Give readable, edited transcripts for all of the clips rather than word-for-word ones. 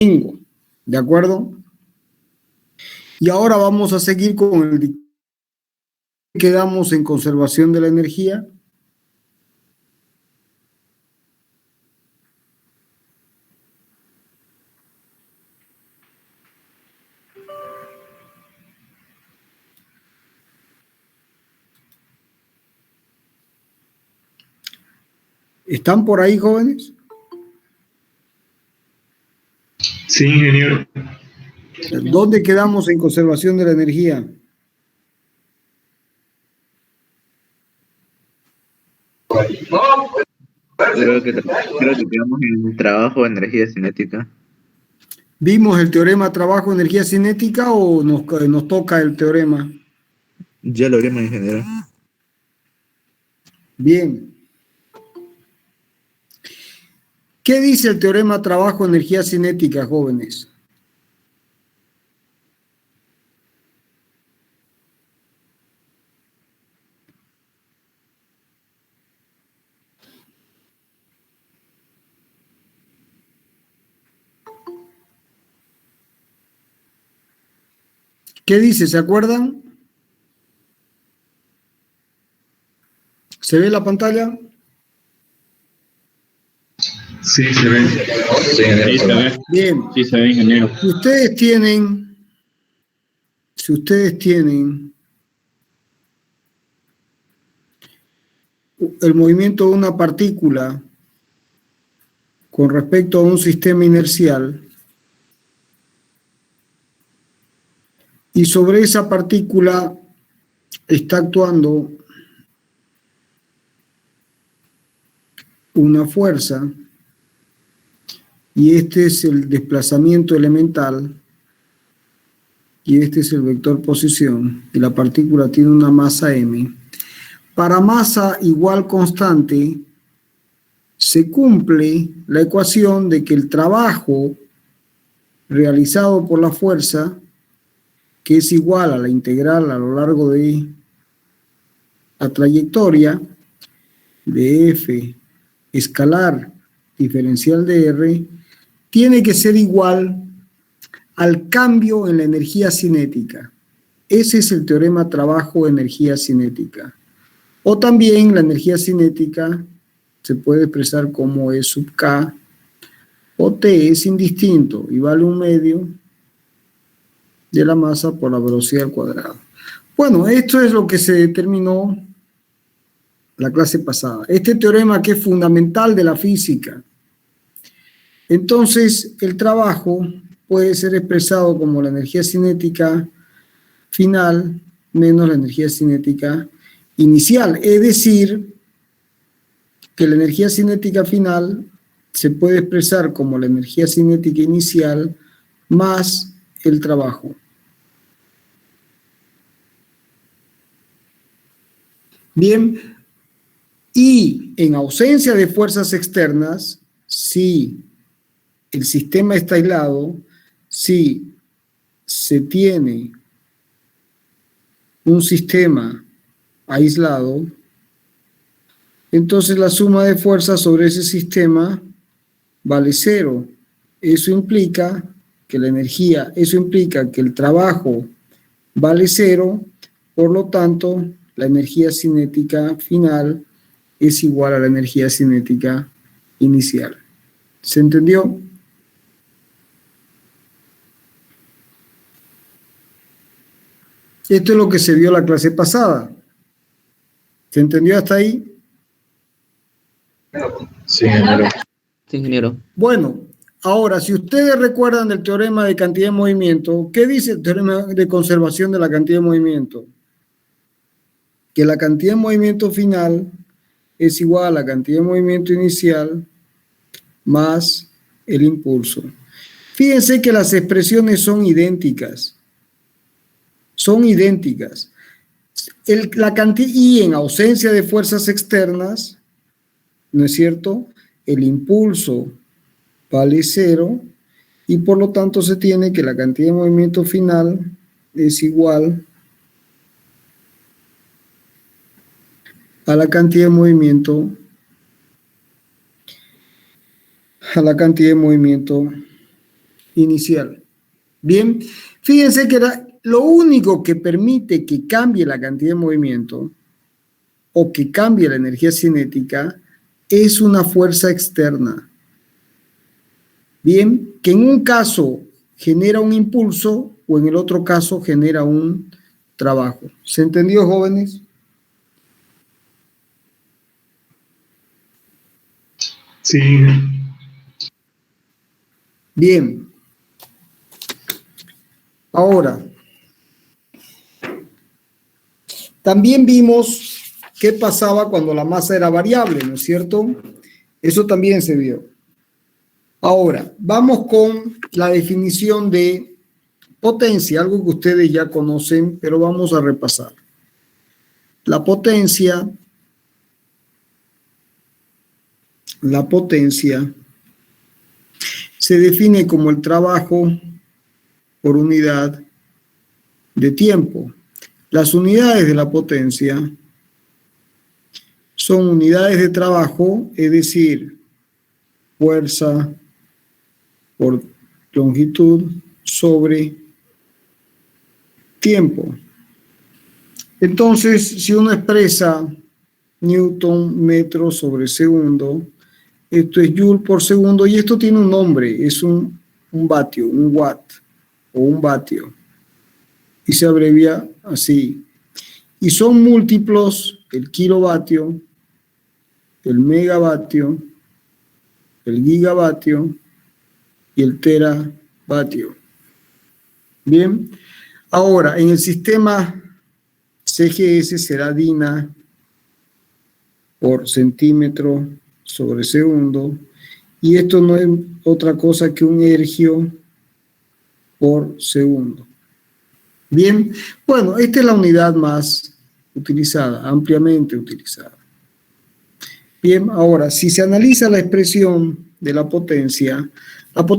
5. ¿De acuerdo? Y ahora vamos a seguir con el que quedamos en conservación de la energía. ¿Están por ahí, jóvenes? Sí, ingeniero. ¿Dónde quedamos en conservación de la energía? Creo que quedamos en el trabajo de energía cinética. ¿Vimos el teorema trabajo-energía cinética o nos toca el teorema? Ya lo vimos, ingeniero. Bien. ¿Qué dice el teorema trabajo-energía cinética, jóvenes? ¿Qué dice? ¿Se acuerdan? ¿Se ve la pantalla? Sí, se ve. Sí, se ve. Bien. Sí, se ve, ingeniero. Si ustedes tienen el movimiento de una partícula con respecto a un sistema inercial y sobre esa partícula está actuando una fuerza y este es el desplazamiento elemental y este es el vector posición y la partícula tiene una masa m. Para masa igual constante se cumple la ecuación de que el trabajo realizado por la fuerza, que es igual a la integral a lo largo de la trayectoria de f escalar diferencial de r, tiene que ser igual al cambio en la energía cinética. Ese es el teorema trabajo-energía cinética. O también la energía cinética se puede expresar como E sub k, o T es indistinto y vale 1/2 de la masa por la velocidad al cuadrado. Bueno, esto es lo que se determinó la clase pasada. Este teorema que es fundamental de la física. Entonces, el trabajo puede ser expresado como la energía cinética final menos la energía cinética inicial. Es decir, que la energía cinética final se puede expresar como la energía cinética inicial más el trabajo. Bien, y en ausencia de fuerzas externas, si el sistema está aislado, si se tiene un sistema aislado, entonces la suma de fuerzas sobre ese sistema vale 0. Eso implica que la energía, eso implica que el trabajo vale 0, por lo tanto, la energía cinética final es igual a la energía cinética inicial. ¿Se entendió? Esto es lo que se vio la clase pasada. ¿Se entendió hasta ahí? Sí, ingeniero. Sí, ingeniero. Bueno, ahora, si ustedes recuerdan del teorema de cantidad de movimiento, ¿qué dice el teorema de conservación de la cantidad de movimiento? Que la cantidad de movimiento final es igual a la cantidad de movimiento inicial más el impulso. Fíjense que las expresiones son idénticas. Son idénticas. Y en ausencia de fuerzas externas, ¿no es cierto? El impulso vale 0 y por lo tanto se tiene que la cantidad de movimiento final es igual a la cantidad de movimiento inicial. Bien, fíjense que lo único que permite que cambie la cantidad de movimiento o que cambie la energía cinética es una fuerza externa. Bien, que en un caso genera un impulso o en el otro caso genera un trabajo. ¿Se entendió, jóvenes? Sí. Bien. Ahora, también vimos qué pasaba cuando la masa era variable, ¿no es cierto? Eso también se vio. Ahora, vamos con la definición de potencia, algo que ustedes ya conocen, pero vamos a repasar. La potencia se define como el trabajo por unidad de tiempo. Las unidades de la potencia son unidades de trabajo, es decir, fuerza por longitud sobre tiempo. Entonces, si uno expresa Newton metro sobre segundo, esto es Joule por segundo, y esto tiene un nombre, es un vatio, un watt o un vatio, y se abrevia así. Y son múltiplos el kilovatio, el megavatio, el gigavatio y el teravatio. Bien, ahora en el sistema CGS será DINA por centímetro sobre segundo, y esto no es otra cosa que un ergio por segundo. Bien, bueno, esta es la unidad más utilizada, ampliamente utilizada. Bien, ahora, si se analiza la expresión de la potencia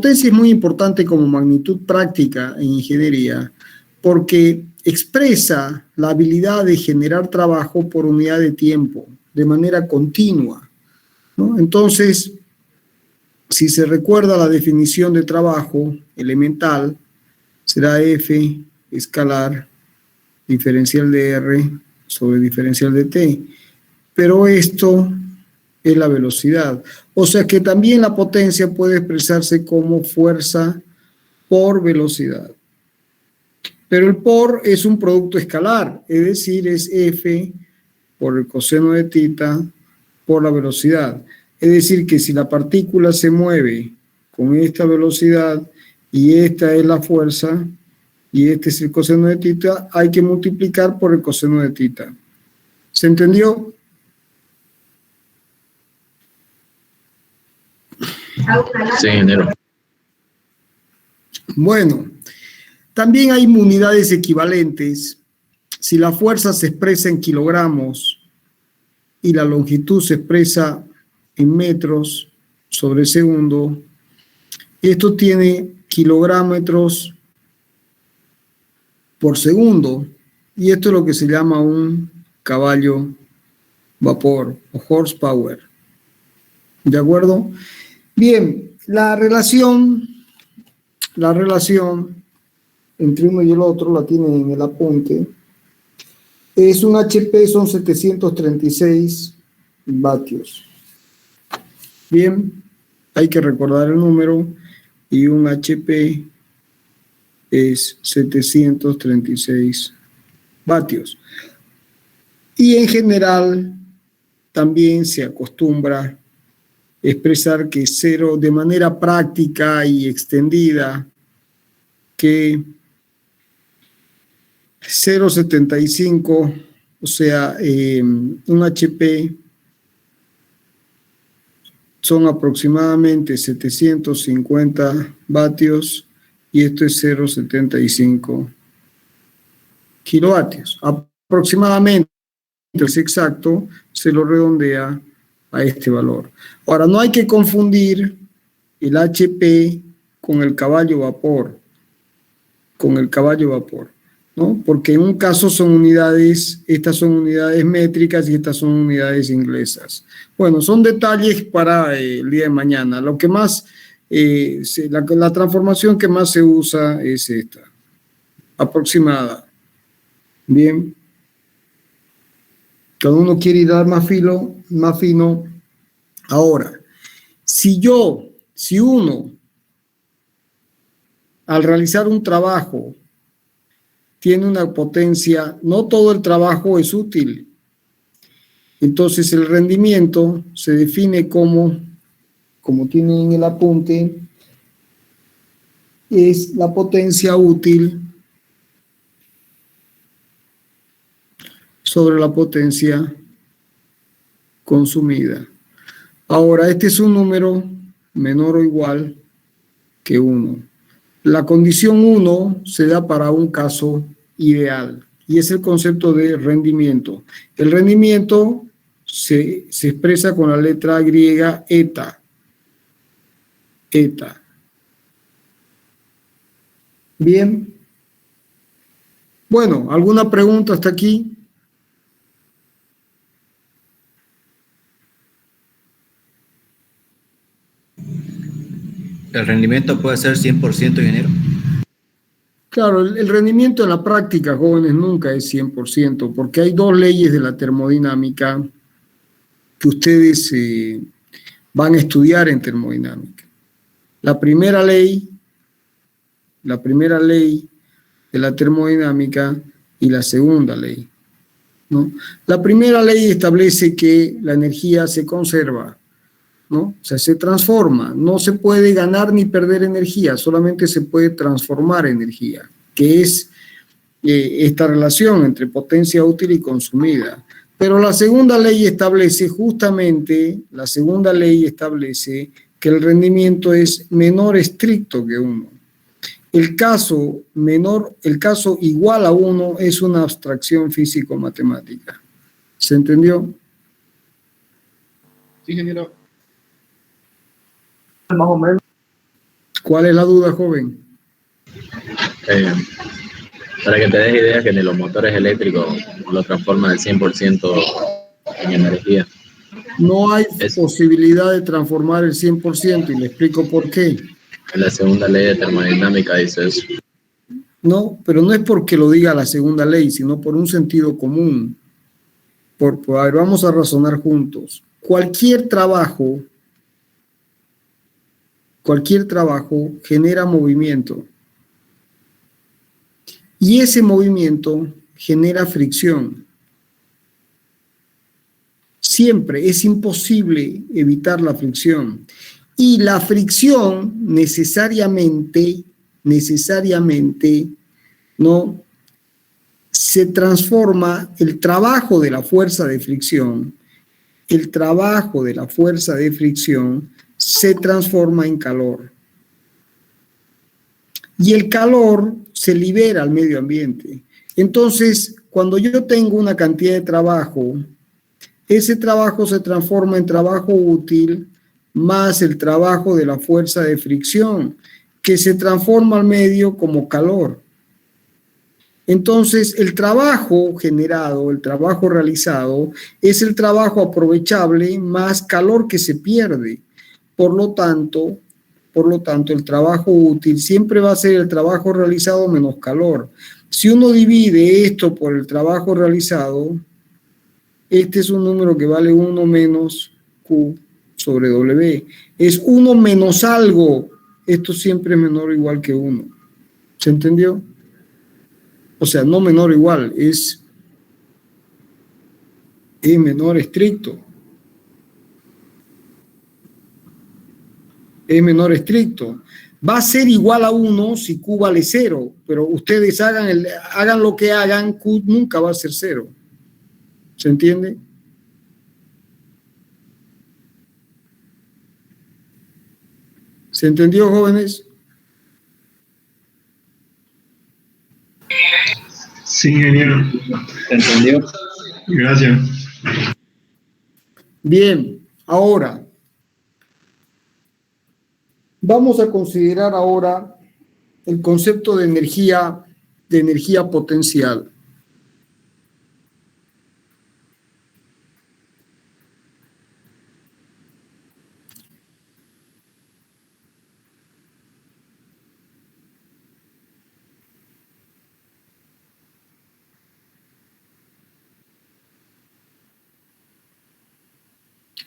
es muy importante como magnitud práctica en ingeniería, porque expresa la habilidad de generar trabajo por unidad de tiempo, de manera continua, ¿no? Entonces, si se recuerda la definición de trabajo elemental, será F escalar diferencial de R sobre diferencial de T. Pero esto es la velocidad. O sea que también la potencia puede expresarse como fuerza por velocidad. Pero el por es un producto escalar, es decir, es F por el coseno de tita por la velocidad. Es decir, que si la partícula se mueve con esta velocidad y esta es la fuerza y este es el coseno de tita, hay que multiplicar por el coseno de tita. ¿Se entendió? Sí, ingeniero. Bueno, también hay unidades equivalentes. Si la fuerza se expresa en kilogramos y la longitud se expresa en metros sobre segundo, esto tiene kilográmetros por segundo, y esto es lo que se llama un caballo vapor o horsepower. ¿De acuerdo? Bien, la relación entre uno y el otro la tienen en el apunte. Es un HP, son 736 vatios. Bien, hay que recordar el número, y un HP es 736 vatios. Y en general también se acostumbra expresar que cero, de manera práctica y extendida, que 0,75, o sea, un HP son aproximadamente 750 vatios y esto es 0,75 kilovatios. Aproximadamente, es exacto, se lo redondea a este valor. Ahora, no hay que confundir el HP con el caballo vapor, ¿no? Porque en un caso son unidades, estas son unidades métricas y estas son unidades inglesas. Bueno, son detalles para el día de mañana. Lo que más La transformación que más se usa es esta, aproximada. Bien. Cuando uno quiere ir a dar más fino. Ahora, si uno, al realizar un trabajo, tiene una potencia, no todo el trabajo es útil. Entonces el rendimiento se define como tiene en el apunte, es la potencia útil sobre la potencia consumida. Ahora, este es un número menor o igual que 1. La condición 1 se da para un caso ideal y es el concepto de rendimiento. El rendimiento se expresa con la letra griega eta. Eta. Bien. Bueno, ¿alguna pregunta hasta aquí? ¿El rendimiento puede ser 100%, ingeniero? Claro, el rendimiento en la práctica, jóvenes, nunca es 100%, porque hay dos leyes de la termodinámica que ustedes van a estudiar en termodinámica. La primera ley de la termodinámica y la segunda ley, ¿no? La primera ley establece que la energía se conserva, ¿no? O sea, se transforma, no se puede ganar ni perder energía, solamente se puede transformar energía, que es esta relación entre potencia útil y consumida. Pero la segunda ley establece que el rendimiento es menor estricto que 1. El caso igual a 1 es una abstracción físico-matemática. ¿Se entendió? Sí, ingeniero. Más o menos. ¿Cuál es la duda, joven? Para que te des idea que ni los motores eléctricos lo transforman al 100% en energía. No hay posibilidad de transformar el 100% y le explico por qué. En la segunda ley de termodinámica dice eso. No, pero no es porque lo diga la segunda ley, sino por un sentido común. A ver, vamos a razonar juntos. Cualquier trabajo genera movimiento. Y ese movimiento genera fricción. Siempre es imposible evitar la fricción. Y la fricción necesariamente, ¿no? Se transforma el trabajo de la fuerza de fricción. El trabajo de la fuerza de fricción se transforma en calor. Y el calor se libera al medio ambiente. Entonces, cuando yo tengo una cantidad de trabajo, ese trabajo se transforma en trabajo útil más el trabajo de la fuerza de fricción, que se transforma al medio como calor. Entonces, el trabajo generado, el trabajo realizado, es el trabajo aprovechable más calor que se pierde. Por lo tanto, el trabajo útil siempre va a ser el trabajo realizado menos calor. Si uno divide esto por el trabajo realizado, este es un número que vale 1 menos Q sobre W. Es 1 menos algo. Esto siempre es menor o igual que 1. ¿Se entendió? O sea, no menor o igual, es menor estricto. Es menor estricto. Va a ser igual a 1 si Q vale 0, pero ustedes hagan lo que hagan, Q nunca va a ser 0. ¿Se entiende? ¿Se entendió, jóvenes? Sí, ingeniero. ¿Se entendió? Gracias. Bien, ahora vamos a considerar ahora el concepto de energía potencial.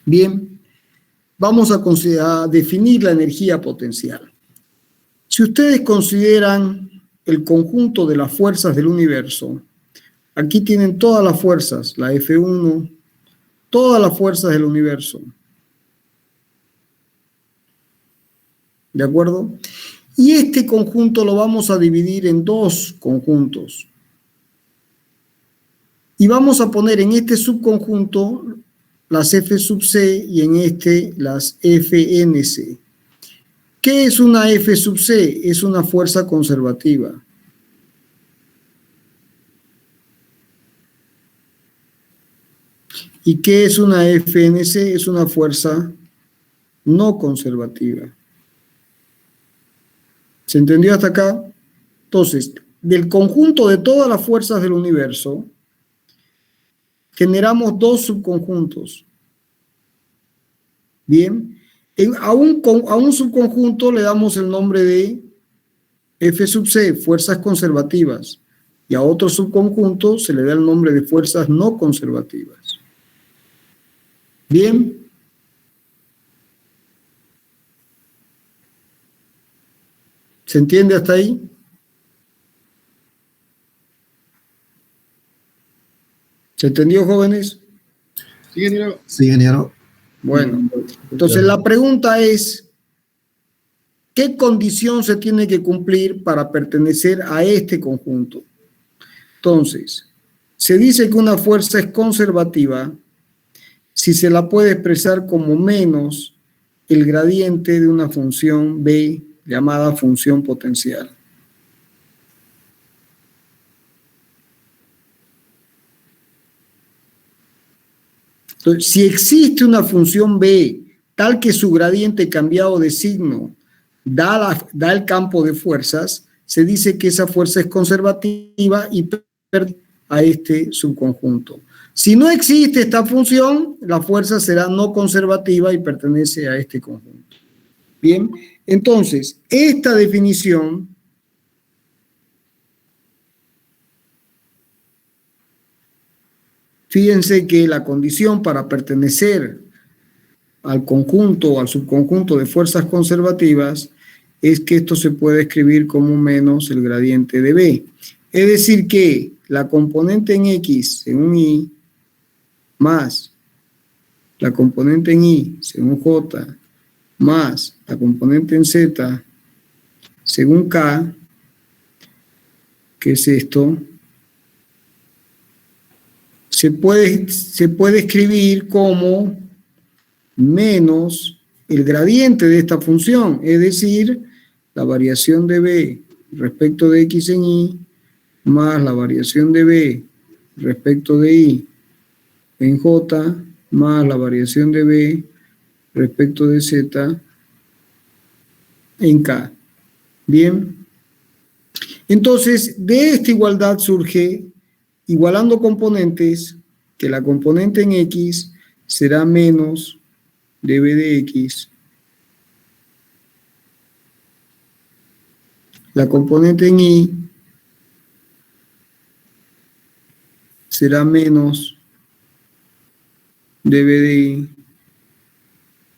Bien, vamos a definir la energía potencial. Si ustedes consideran el conjunto de las fuerzas del universo, aquí tienen todas las fuerzas, la F1, todas las fuerzas del universo. ¿De acuerdo? Y este conjunto lo vamos a dividir en dos conjuntos. Y vamos a poner en este subconjunto las F sub C y en este las FNC. ¿Qué es una F sub C? Es una fuerza conservativa. ¿Y qué es una FNC? Es una fuerza no conservativa. ¿Se entendió hasta acá? Entonces, del conjunto de todas las fuerzas del universo, generamos dos subconjuntos. Bien, a un subconjunto le damos el nombre de F sub C, fuerzas conservativas, y a otro subconjunto se le da el nombre de fuerzas no conservativas. Bien. ¿Se entiende hasta ahí? ¿Se entendió, jóvenes? Sí, ingeniero. Sí, ingeniero. Bueno, entonces la pregunta es, ¿qué condición se tiene que cumplir para pertenecer a este conjunto? Entonces, se dice que una fuerza es conservativa si se la puede expresar como menos el gradiente de una función B llamada función potencial. Entonces, si existe una función B tal que su gradiente cambiado de signo da el campo de fuerzas, se dice que esa fuerza es conservativa y pertenece a este subconjunto. Si no existe esta función, la fuerza será no conservativa y pertenece a este conjunto. Bien, entonces, esta definición fíjense que la condición para pertenecer al conjunto o al subconjunto de fuerzas conservativas es que esto se puede escribir como menos el gradiente de B. Es decir que la componente en X según Y más la componente en Y según J más la componente en Z según K, ¿qué es esto? Se puede escribir como menos el gradiente de esta función, es decir, la variación de B respecto de X en Y más la variación de B respecto de Y en J más la variación de B respecto de Z en K. Bien. Entonces, de esta igualdad surge, igualando componentes, que la componente en X será menos dB de X. La componente en Y será menos dB de Y.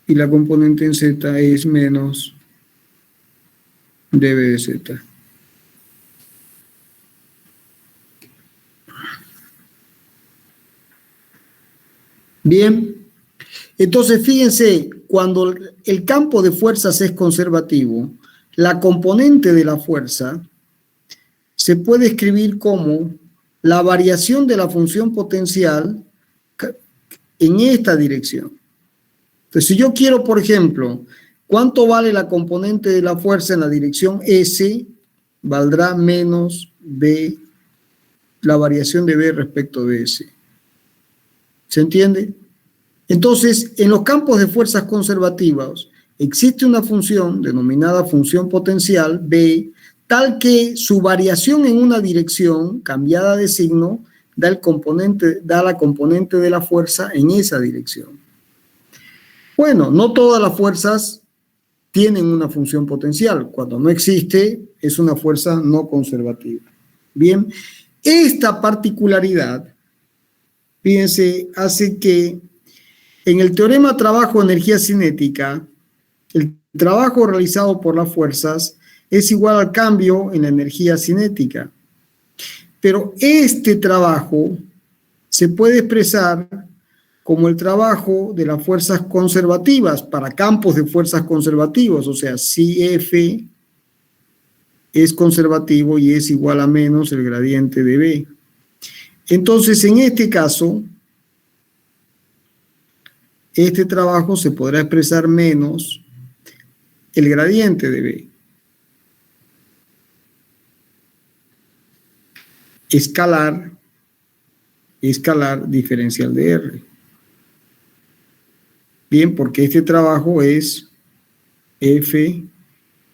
Y la componente en Z es menos dB de Z. Bien, entonces fíjense, cuando el campo de fuerzas es conservativo, la componente de la fuerza se puede escribir como la variación de la función potencial en esta dirección. Entonces, si yo quiero, por ejemplo, ¿cuánto vale la componente de la fuerza en la dirección S? Valdrá menos B, la variación de B respecto de S. ¿Se entiende? Entonces, en los campos de fuerzas conservativas existe una función denominada función potencial B, tal que su variación en una dirección cambiada de signo da la componente de la fuerza en esa dirección. Bueno, no todas las fuerzas tienen una función potencial. Cuando no existe, es una fuerza no conservativa. Bien, esta particularidad, fíjense, hace que En el teorema trabajo-energía cinética, el trabajo realizado por las fuerzas es igual al cambio en la energía cinética. Pero este trabajo se puede expresar como el trabajo de las fuerzas conservativas para campos de fuerzas conservativos, o sea, si F es conservativo y es igual a menos el gradiente de B. Entonces, en este caso, este trabajo se podrá expresar menos el gradiente de B. Escalar diferencial de R. Bien, porque este trabajo es F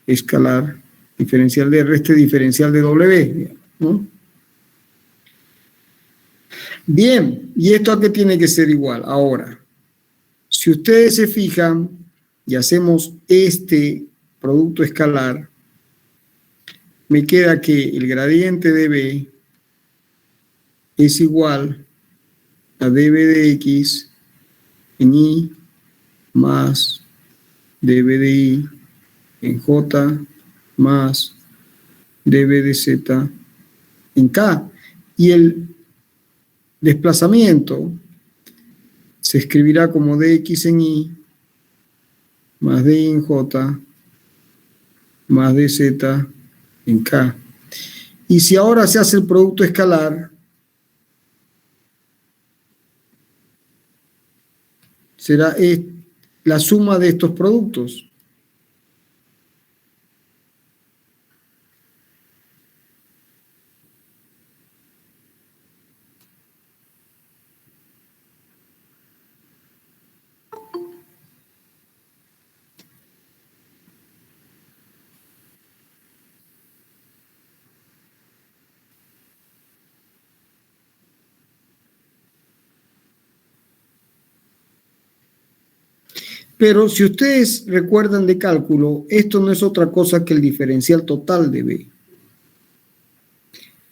escalar diferencial de R, este diferencial de W, ¿no? Bien, ¿y esto a qué tiene que ser igual? Ahora, si ustedes se fijan y hacemos este producto escalar, me queda que el gradiente de B es igual a dB de X en Y más dB de Y en J más dB de Z en K. Y el desplazamiento se escribirá como dx en Y más dy en J más dz en K. Y si ahora se hace el producto escalar, será la suma de estos productos. Pero si ustedes recuerdan de cálculo, esto no es otra cosa que el diferencial total de B.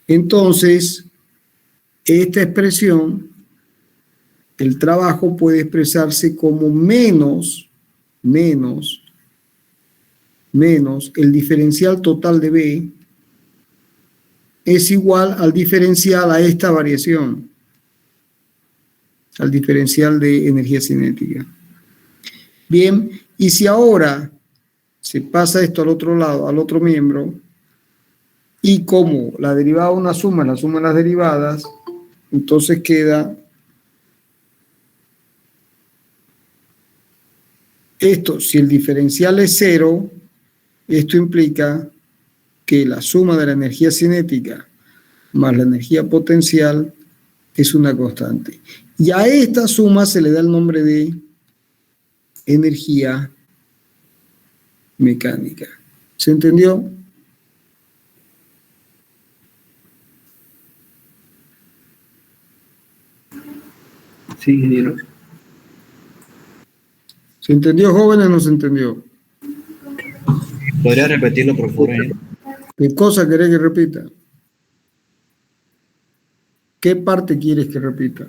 Entonces, esta expresión, el trabajo puede expresarse como menos el diferencial total de B es igual al diferencial a esta variación, al diferencial de energía cinética. Bien, y si ahora se pasa esto al otro lado, al otro miembro, y como la derivada de una suma es la suma de las derivadas, entonces queda esto. Si el diferencial es 0, esto implica que la suma de la energía cinética más la energía potencial es una constante. Y a esta suma se le da el nombre de energía mecánica. ¿Se entendió? Sí, ingeniero. ¿Se entendió, jóvenes, o no se entendió? ¿Podría repetirlo, por favor, ingeniero? ¿Qué cosa querés que repita? ¿Qué parte quieres que repita?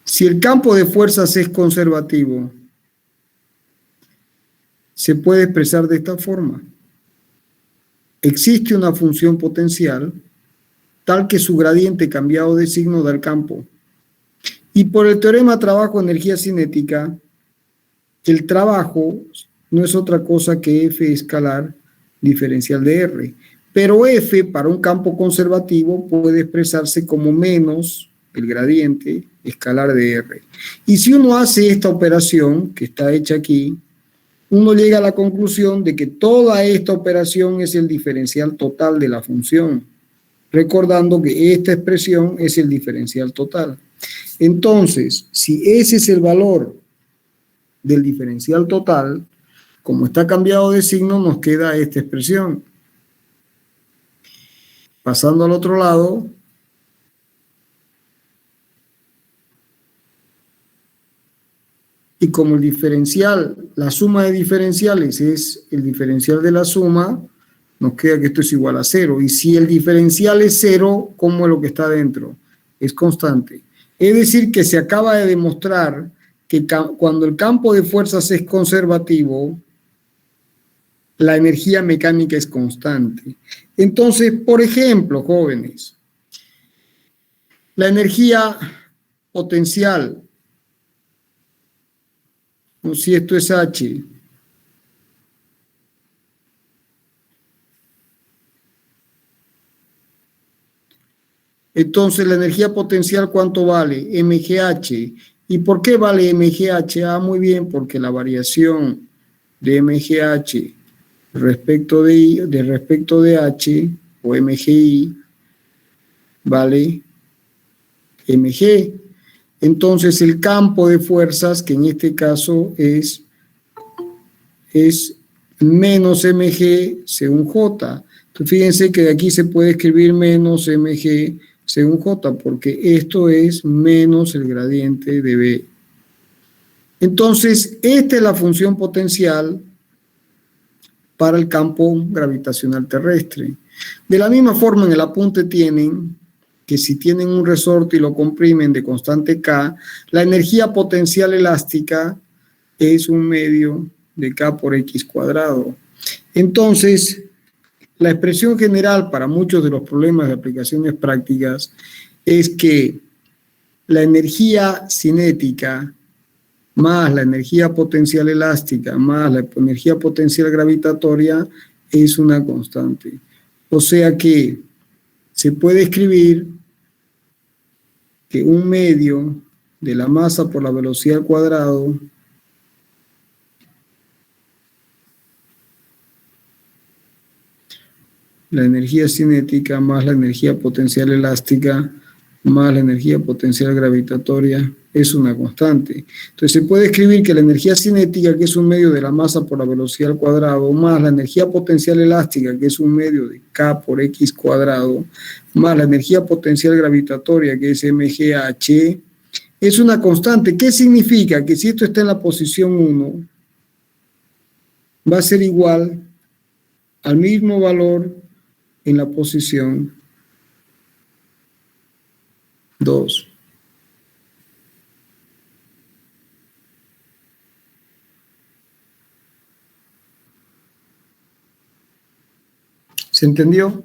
Si el campo de fuerzas es conservativo, se puede expresar de esta forma. Existe una función potencial tal que su gradiente cambiado de signo da el campo. Y por el teorema trabajo-energía cinética, el trabajo no es otra cosa que F escalar diferencial de R. Pero F para un campo conservativo puede expresarse como menos el gradiente escalar de R. Y si uno hace esta operación que está hecha aquí, uno llega a la conclusión de que toda esta operación es el diferencial total de la función, recordando que esta expresión es el diferencial total. Entonces, si ese es el valor del diferencial total, como está cambiado de signo, nos queda esta expresión. Pasando al otro lado, Y como el diferencial, la suma de diferenciales es el diferencial de la suma, nos queda que esto es igual a 0. Y si el diferencial es 0, ¿cómo es lo que está dentro? Es constante. Es decir, que se acaba de demostrar que cuando el campo de fuerzas es conservativo, la energía mecánica es constante. Entonces, por ejemplo, jóvenes, la energía potencial, o si esto es H, entonces la energía potencial, ¿cuánto vale? MGH. ¿Y por qué vale MGH? Ah, muy bien, porque la variación de MGH respecto de H o MGI vale MG. Entonces el campo de fuerzas, que en este caso es menos MG según J. Entonces fíjense que de aquí se puede escribir menos MG según J, porque esto es menos el gradiente de B. Entonces, esta es la función potencial para el campo gravitacional terrestre. De la misma forma, en el apunte tienen que si tienen un resorte y lo comprimen de constante K, la energía potencial elástica es un medio de K por X cuadrado. Entonces, la expresión general para muchos de los problemas de aplicaciones prácticas es que la energía cinética más la energía potencial elástica más la energía potencial gravitatoria es una constante. O sea que se puede escribir que un medio de la masa por la velocidad al cuadrado la energía cinética más la energía potencial elástica más la energía potencial gravitatoria es una constante. Entonces se puede escribir que la energía cinética, que es un medio de la masa por la velocidad al cuadrado, más la energía potencial elástica, que es un medio de K por X cuadrado, más la energía potencial gravitatoria, que es MGH, es una constante. ¿Qué significa? Que si esto está en la posición 1, va a ser igual al mismo valor en la posición 2. ¿Se entendió?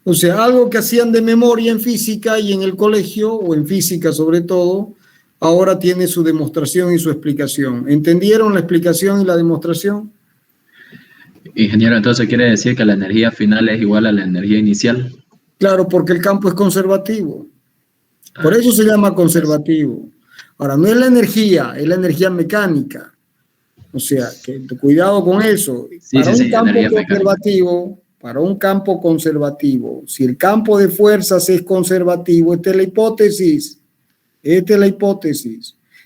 O sea, algo que hacían de memoria en física y en el colegio, o en física sobre todo, ahora tiene su demostración y su explicación. ¿Entendieron la explicación y la demostración? Ingeniero, entonces quiere decir que la energía final es igual a la energía inicial. Claro, porque el campo es conservativo. Por eso se llama conservativo. Ahora, no es la energía mecánica. O sea, que cuidado con eso. Para un campo conservativo, si el campo de fuerzas es conservativo, esta es la hipótesis.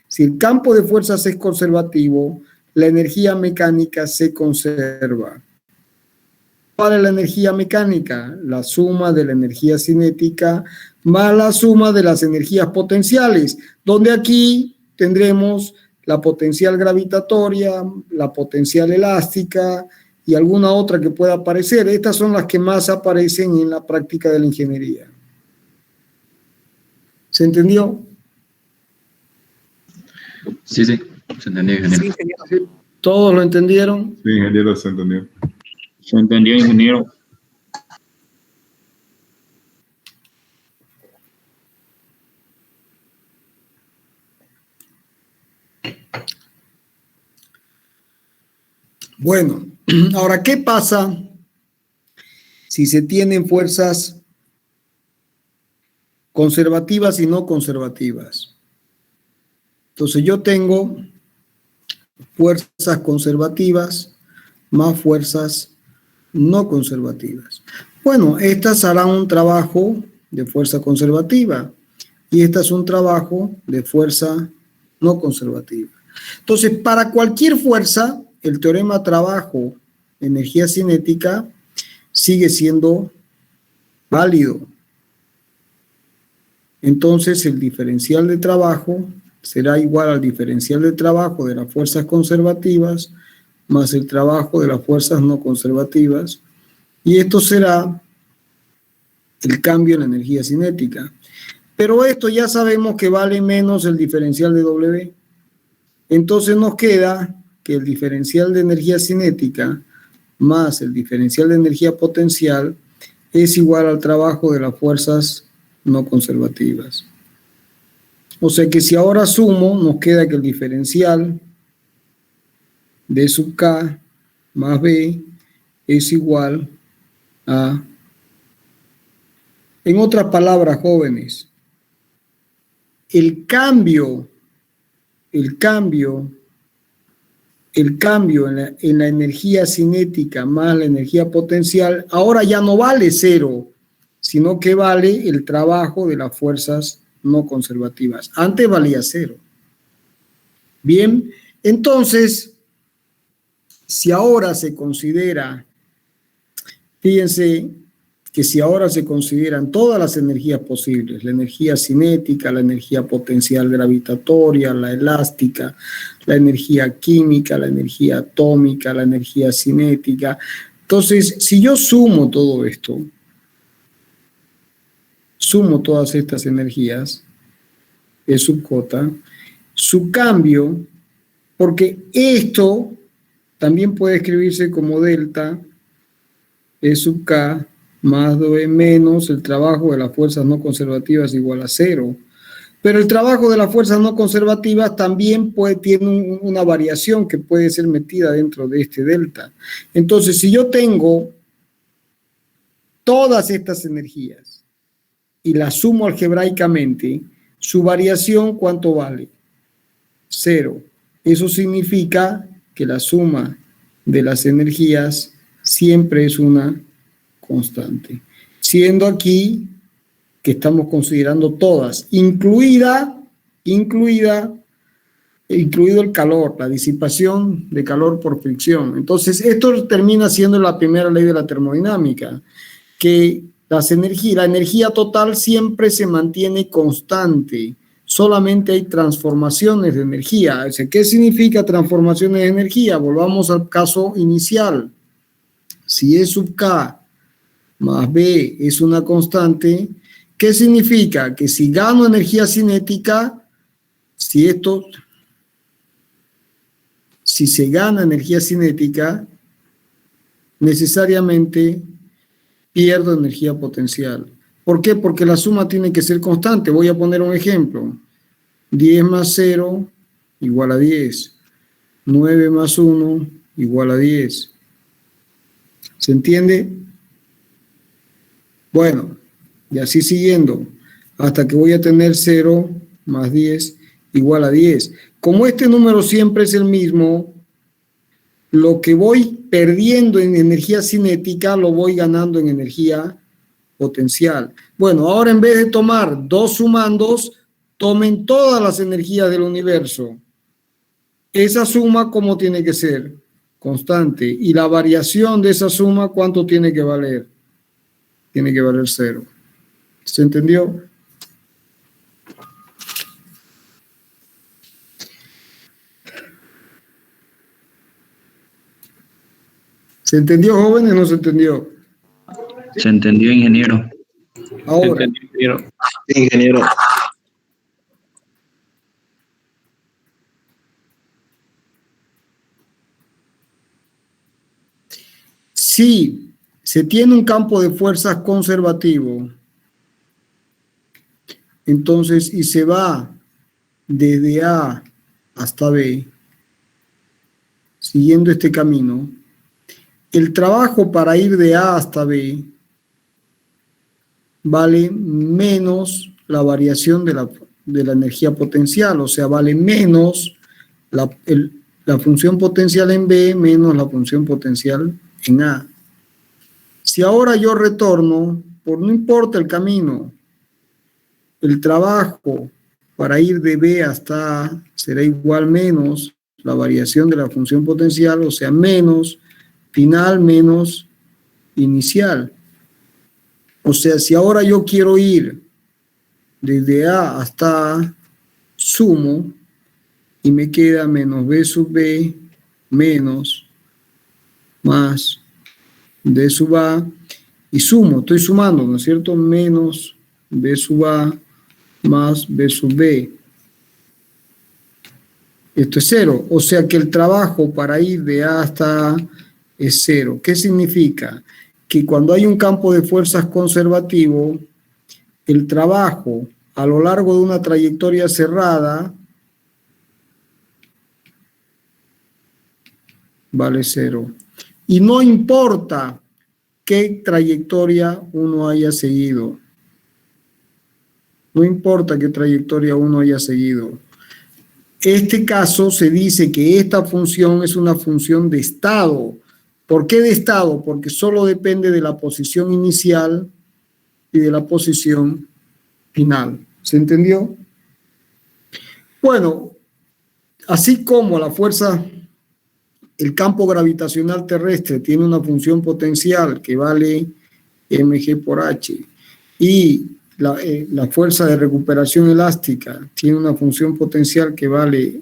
Si el campo de fuerzas es conservativo, la energía mecánica se conserva. ¿Cuál es la energía mecánica? La suma de la energía cinética más la suma de las energías potenciales, donde aquí tendremos la potencial gravitatoria, la potencial elástica y alguna otra que pueda aparecer. Estas son las que más aparecen en la práctica de la ingeniería. ¿Se entendió? Sí, se entendió, ingeniero. Sí, ingeniero. ¿Todos lo entendieron? Sí, ingeniero, se entendió. Se entendió, ingeniero. Bueno, ahora, ¿qué pasa si se tienen fuerzas conservativas y no conservativas? Entonces yo tengo fuerzas conservativas más fuerzas no conservativas. Bueno, estas harán un trabajo de fuerza conservativa y estas un trabajo de fuerza no conservativa. Entonces, para cualquier fuerza, el teorema trabajo, energía cinética, sigue siendo válido. Entonces, el diferencial de trabajo será igual al diferencial de trabajo de las fuerzas conservativas más el trabajo de las fuerzas no conservativas, y esto será el cambio en la energía cinética. Pero esto ya sabemos que vale menos el diferencial de W. Entonces nos queda que el diferencial de energía cinética más el diferencial de energía potencial es igual al trabajo de las fuerzas no conservativas. O sea que si ahora sumo, nos queda que el diferencial de sub K más B es igual a... En otras palabras, jóvenes, el cambio en la energía cinética más la energía potencial ahora ya no vale 0, sino que vale el trabajo de las fuerzas no conservativas. Antes valía 0. Bien, entonces, si ahora se considera, fíjense que si ahora se consideran todas las energías posibles, la energía cinética, la energía potencial gravitatoria, la elástica, la energía química, la energía atómica, la energía cinética. Entonces, si yo sumo todo esto, sumo todas estas energías, E sub J, su cambio, porque esto también puede escribirse como delta E sub K más 2E menos el trabajo de las fuerzas no conservativas igual a 0. Pero el trabajo de las fuerzas no conservativas también tiene una variación que puede ser metida dentro de este delta. Entonces, si yo tengo todas estas energías y las sumo algebraicamente, su variación, ¿cuánto vale? 0. Eso significa que la suma de las energías siempre es una constante, siendo aquí que estamos considerando todas, incluido el calor, la disipación de calor por fricción. Entonces, esto termina siendo la primera ley de la termodinámica, que la energía total siempre se mantiene constante, solamente hay transformaciones de energía. O sea, ¿qué significa transformaciones de energía? Volvamos al caso inicial. Si E sub K más B es una constante, ¿qué significa? Que si gano energía cinética, si se gana energía cinética, necesariamente pierdo energía potencial. ¿Por qué? Porque la suma tiene que ser constante. Voy a poner un ejemplo. 10 más 0 igual a 10. 9 más 1 igual a 10. ¿Se entiende? Bueno, y así siguiendo, hasta que voy a tener 0 más 10 igual a 10. Como este número siempre es el mismo, lo que voy perdiendo en energía cinética lo voy ganando en energía potencial. Bueno, ahora en vez de tomar dos sumandos, tomen todas las energías del universo. Esa suma, ¿cómo tiene que ser? Constante. Y la variación de esa suma, ¿cuánto tiene que valer? Tiene que valer 0. ¿Se entendió? ¿Se entendió, jóvenes, o no se entendió? Se entendió, ingeniero. Ahora, Ingeniero. si se tiene un campo de fuerzas conservativo, entonces, y se va desde A hasta B, siguiendo este camino, el trabajo para ir de A hasta B vale menos la variación de la energía potencial, o sea, vale menos la función potencial en B menos la función potencial en A. Si ahora yo retorno, no importa el camino, el trabajo para ir de B hasta A será igual menos la variación de la función potencial, o sea, menos final menos inicial. O sea, si ahora yo quiero ir desde A hasta A, sumo y me queda menos B sub B menos más D sub A y sumo, estoy sumando, ¿no es cierto? Menos B sub A más B sub B. Esto es 0, o sea que el trabajo para ir de A hasta A es 0. ¿Qué significa? Que cuando hay un campo de fuerzas conservativo, el trabajo a lo largo de una trayectoria cerrada vale 0. Y no importa qué trayectoria uno haya seguido. No importa qué trayectoria uno haya seguido. Este caso se dice que esta función es una función de estado. ¿Por qué de estado? Porque solo depende de la posición inicial y de la posición final. ¿Se entendió? Bueno, así como la fuerza, el campo gravitacional terrestre tiene una función potencial que vale mg por h y la fuerza de recuperación elástica tiene una función potencial que vale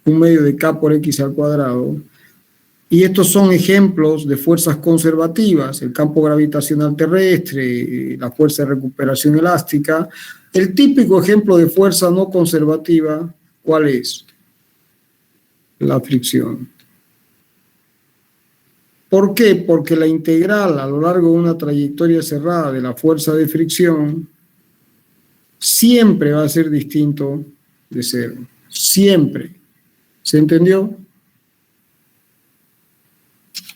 1/2 de K por X al cuadrado, y estos son ejemplos de fuerzas conservativas, el campo gravitacional terrestre, la fuerza de recuperación elástica. El típico ejemplo de fuerza no conservativa, ¿cuál es? La fricción. ¿Por qué? Porque la integral a lo largo de una trayectoria cerrada de la fuerza de fricción siempre va a ser distinto de 0. Siempre. ¿Se entendió?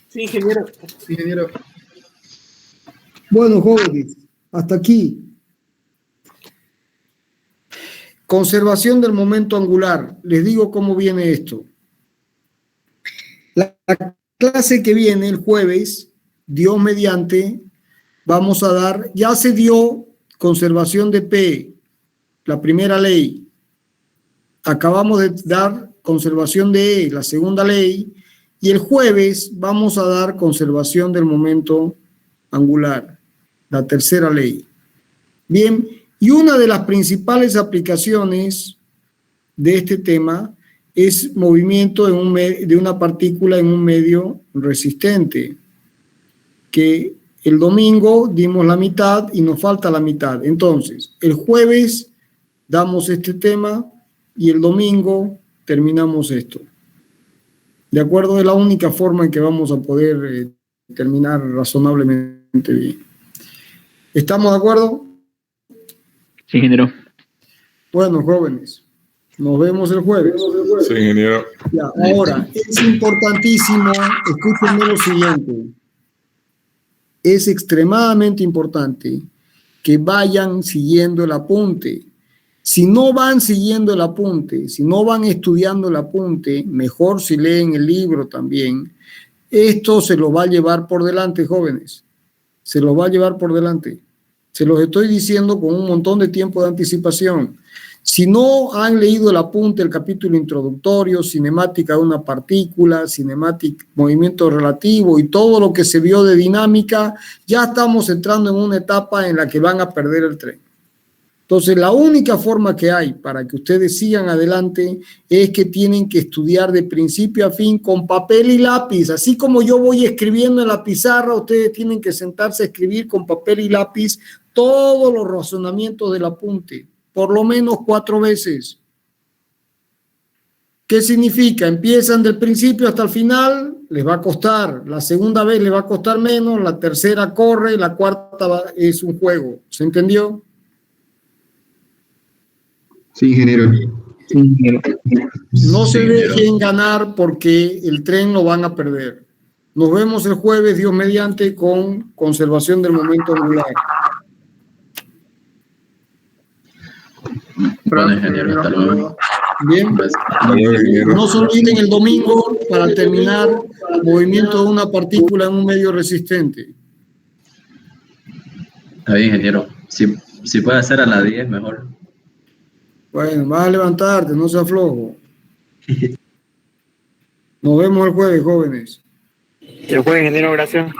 Sí, ingeniero. Sí, ingeniero. Bueno, jóvenes, hasta aquí. Conservación del momento angular. Les digo cómo viene esto. La clase que viene el jueves, Dios mediante, vamos a dar, ya se dio conservación de P, la primera ley. Acabamos de dar conservación de E, la segunda ley, y el jueves vamos a dar conservación del momento angular, la tercera ley. Bien, y una de las principales aplicaciones de este tema es movimiento de una partícula en un medio resistente, que el domingo dimos la mitad y nos falta la mitad. Entonces, el jueves damos este tema y el domingo terminamos esto. ¿De acuerdo? Es la única forma en que vamos a poder terminar razonablemente bien. ¿Estamos de acuerdo? Sí, ingeniero. Bueno, jóvenes. Nos vemos el jueves. Sí, ingeniero. Ya, ahora, es importantísimo, escúchenme lo siguiente, es extremadamente importante que vayan siguiendo el apunte. Si no van siguiendo el apunte, si no van estudiando el apunte, mejor si leen el libro también, esto se lo va a llevar por delante, jóvenes. Se los va a llevar por delante. Se los estoy diciendo con un montón de tiempo de anticipación. Si no han leído el apunte, el capítulo introductorio, cinemática de una partícula, cinemática, movimiento relativo y todo lo que se vio de dinámica, ya estamos entrando en una etapa en la que van a perder el tren. Entonces, la única forma que hay para que ustedes sigan adelante es que tienen que estudiar de principio a fin con papel y lápiz. Así como yo voy escribiendo en la pizarra, ustedes tienen que sentarse a escribir con papel y lápiz todos los razonamientos del apunte, por lo menos 4 veces. ¿Qué significa? Empiezan del principio hasta el final, les va a costar. La segunda vez les va a costar menos, la tercera corre, la cuarta es un juego. ¿Se entendió? Sí, ingeniero. Sí, ingeniero. No se dejen ganar porque el tren lo van a perder. Nos vemos el jueves, Dios mediante, con conservación del momento angular. Bueno, ingeniero, hasta luego. Bien. No se olviden el domingo para terminar movimiento de una partícula en un medio resistente. Está bien, ingeniero. Si puede hacer a las 10, mejor. Bueno, vas a levantarte, no seas flojo. Nos vemos el jueves, jóvenes. El jueves, ingeniero, gracias.